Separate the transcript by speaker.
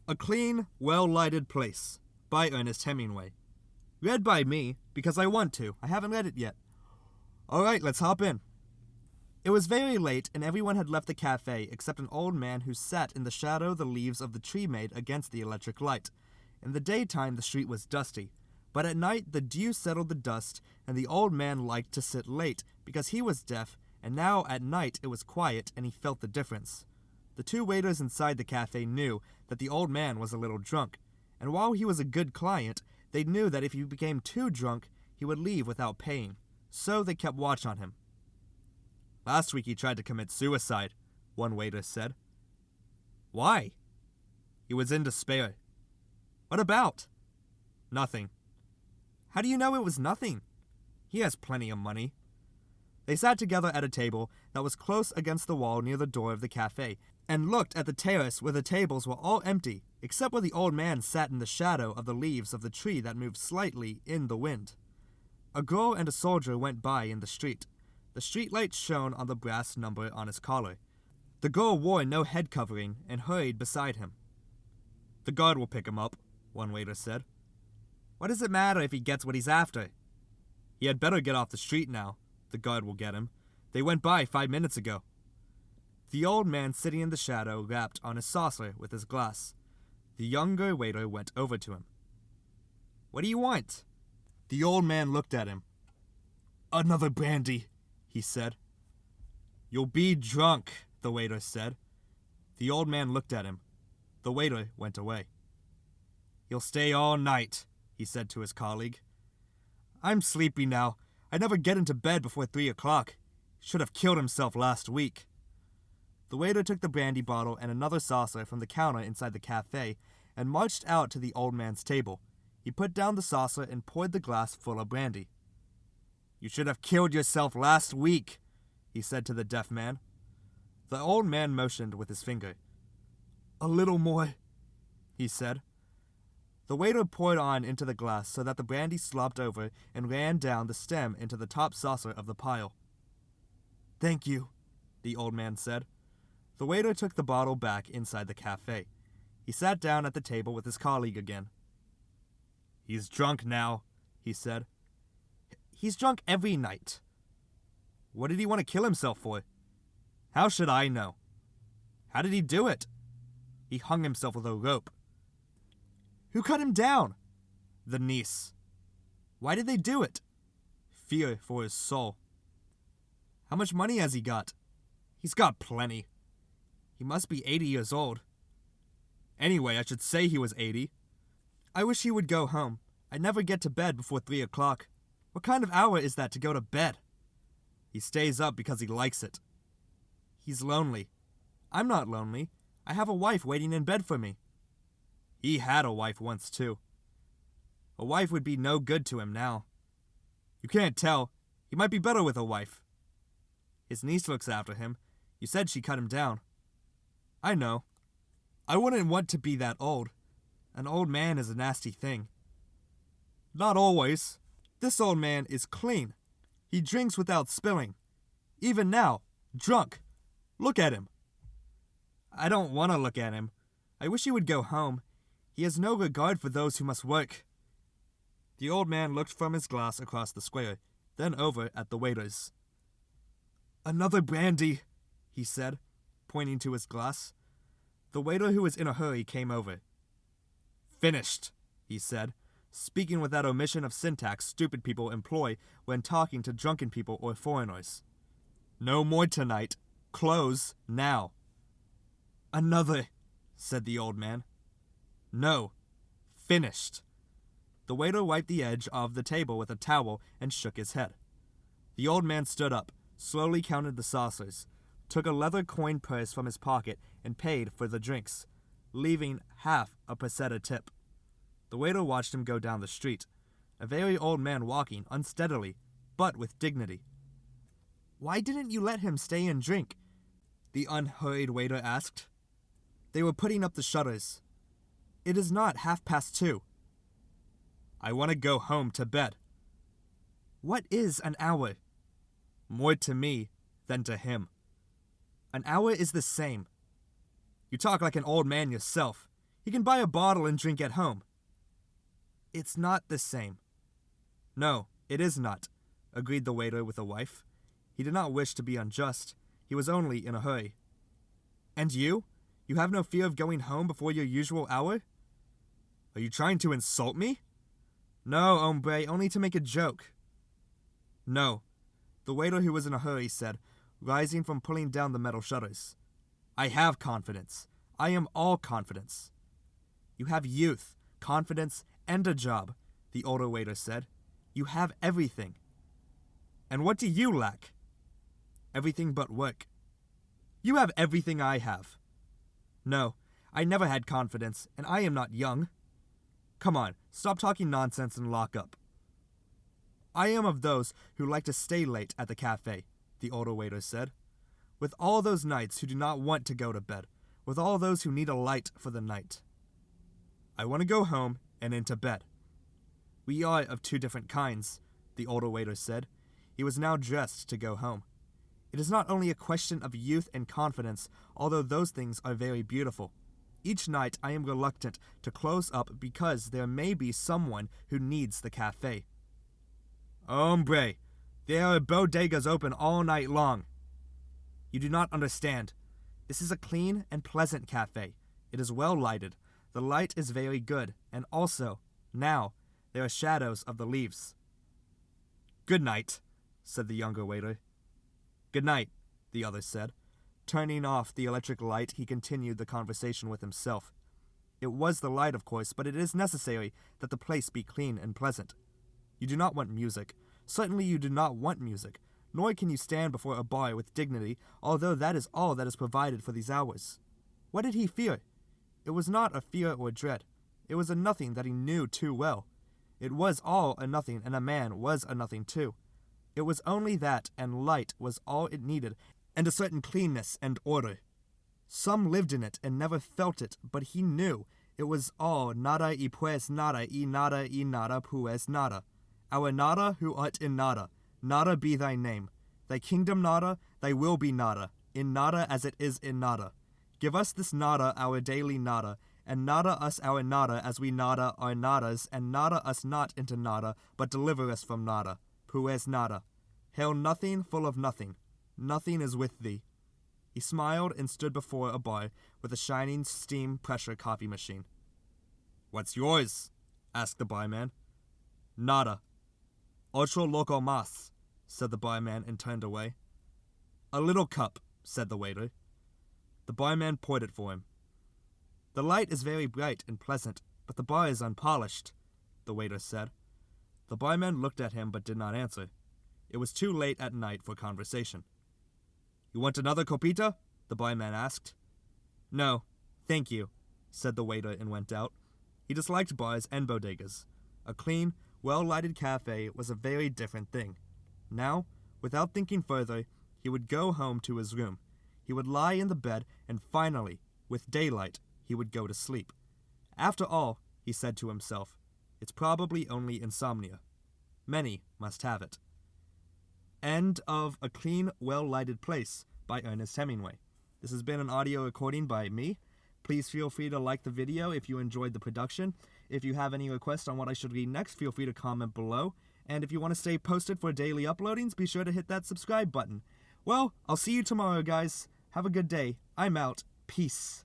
Speaker 1: A Clean, Well-Lighted Place by Ernest Hemingway. Read by me, because I want to. I haven't read it yet. Alright, let's hop in. It was very late, and everyone had left the cafe except an old man who sat in the shadow the leaves of the tree made against the electric light. In the daytime, the street was dusty, but at night the dew settled the dust, and the old man liked to sit late because he was deaf, and now at night it was quiet and he felt the difference. The two waiters inside the cafe knew that the old man was a little drunk, and while he was a good client, they knew that if he became too drunk, he would leave without paying, so they kept watch on him. "Last week he tried to commit suicide," one waiter said. "Why?" "He was in despair." "What about?" "Nothing." "How do you know it was nothing?" "He has plenty of money." They sat together at a table that was close against the wall near the door of the cafe, and looked at the terrace where the tables were all empty, except where the old man sat in the shadow of the leaves of the tree that moved slightly in the wind. A girl and a soldier went by in the street. The streetlight shone on the brass number on his collar. The girl wore no head covering and hurried beside him. "The guard will pick him up," one waiter said. "What does it matter if he gets what he's after?" "He had better get off the street now. The guard will get him. They went by 5 minutes ago." The old man sitting in the shadow rapped on his saucer with his glass. The younger waiter went over to him. "What do you want?" The old man looked at him. "Another brandy," he said. "You'll be drunk," the waiter said. The old man looked at him. The waiter went away. "You'll stay all night," he said to his colleague. "I'm sleepy now. I never get into bed before 3 o'clock. Should have killed himself last week." The waiter took the brandy bottle and another saucer from the counter inside the cafe and marched out to the old man's table. He put down the saucer and poured the glass full of brandy. "You should have killed yourself last week," he said to the deaf man. The old man motioned with his finger. "A little more," he said. The waiter poured on into the glass so that the brandy slopped over and ran down the stem into the top saucer of the pile. "Thank you," the old man said. The waiter took the bottle back inside the cafe. He sat down at the table with his colleague again. "He's drunk now," he said. "He's drunk every night." "What did he want to kill himself for?" "How should I know?" "How did he do it?" "He hung himself with a rope." "Who cut him down?" "The niece." "Why did they do it?" "Fear for his soul." "How much money has he got?" "He's got plenty." "He must be 80 years old." "Anyway, I should say he was 80. I wish he would go home. I never get to bed before 3 o'clock. What kind of hour is that to go to bed?" "He stays up because he likes it." "He's lonely." "I'm not lonely. I have a wife waiting in bed for me." "He had a wife once, too." "A wife would be no good to him now." "You can't tell. He might be better with a wife." "His niece looks after him. You said she cut him down." "I know. I wouldn't want to be that old. An old man is a nasty thing." "Not always. This old man is clean. He drinks without spilling. Even now, drunk. Look at him." "I don't want to look at him. I wish he would go home. He has no regard for those who must work." The old man looked from his glass across the square, then over at the waiters. "Another brandy," he said, pointing to his glass. The waiter, who was in a hurry, came over. "Finished," he said, speaking with that omission of syntax stupid people employ when talking to drunken people or foreigners. "No more tonight. Close now." "Another," said the old man. "No. Finished." The waiter wiped the edge of the table with a towel and shook his head. The old man stood up, slowly counted the saucers, took a leather coin purse from his pocket and paid for the drinks, leaving half a peseta tip. The waiter watched him go down the street, a very old man walking unsteadily, but with dignity. "Why didn't you let him stay and drink?" the unhurried waiter asked. "They were putting up the shutters. It is not 2:30. "I want to go home to bed." "What is an hour?" "More to me than to him." "An hour is the same." "You talk like an old man yourself. He can buy a bottle and drink at home. It's not the same. No, it is not, agreed the waiter with a wife. He did not wish to be unjust. He was only in a hurry. And you? You have no fear of going home before your usual hour? Are you trying to insult me? No, hombre, only to make a joke. No, the waiter who was in a hurry said, rising from pulling down the metal shutters. I have confidence. I am all confidence. You have youth, confidence, and a job, the older waiter said. You have everything. And what do you lack? Everything but work. You have everything I have. No, I never had confidence, and I am not young. Come on, stop talking nonsense and lock up. I am of those who like to stay late at the cafe, the older waiter said. With all those nights who do not want to go to bed, with all those who need a light for the night. I want to go home and into bed. We are of two different kinds, the older waiter said. He was now dressed to go home. It is not only a question of youth and confidence, although those things are very beautiful. Each night I am reluctant to close up because there may be someone who needs the cafe. Hombre, there are bodegas open all night long. You do not understand. This is a clean and pleasant cafe. It is well lighted. The light is very good, and also, now, there are shadows of the leaves. Good night, said the younger waiter. Good night, the other said. Turning off the electric light, he continued the conversation with himself. It was the light, of course, but it is necessary that the place be clean and pleasant. You do not want music. Certainly you do not want music, nor can you stand before a bar with dignity, although that is all that is provided for these hours. What did he fear? It was not a fear or dread. It was a nothing that he knew too well. It was all a nothing, and a man was a nothing too. It was only that, and light was all it needed, and a certain cleanness and order. Some lived in it and never felt it, but he knew it was all nada y pues nada y nada pues nada. Our nada who art in nada, nada be thy name. Thy kingdom nada, thy will be nada, in nada as it is in nada. Give us this nada our daily nada, and nada us our nada as we nada our nadas, and nada us not into nada, but deliver us from nada. Pues nada. Hail nothing full of nothing. Nothing is with thee. He smiled and stood before a bar with a shining steam pressure coffee machine. What's yours? Asked the barman. Nada. Otro loco mas, said the barman and turned away. A little cup, said the waiter. The barman poured it for him. The light is very bright and pleasant, but the bar is unpolished, the waiter said. The barman looked at him but did not answer. It was too late at night for conversation. You want another copita? The barman asked. No, thank you, said the waiter and went out. He disliked bars and bodegas. A clean, well-lighted cafe was a very different thing. Now, without thinking further, he would go home to his room. He would lie in the bed, and finally, with daylight, he would go to sleep. After all, he said to himself, it's probably only insomnia. Many must have it. End of A Clean, Well-Lighted Place by Ernest Hemingway. This has been an audio recording by me. Please feel free to like the video if you enjoyed the production. If you have any requests on what I should read next, feel free to comment below. And if you want to stay posted for daily uploadings, be sure to hit that subscribe button. Well, I'll see you tomorrow, guys. Have a good day. I'm out. Peace.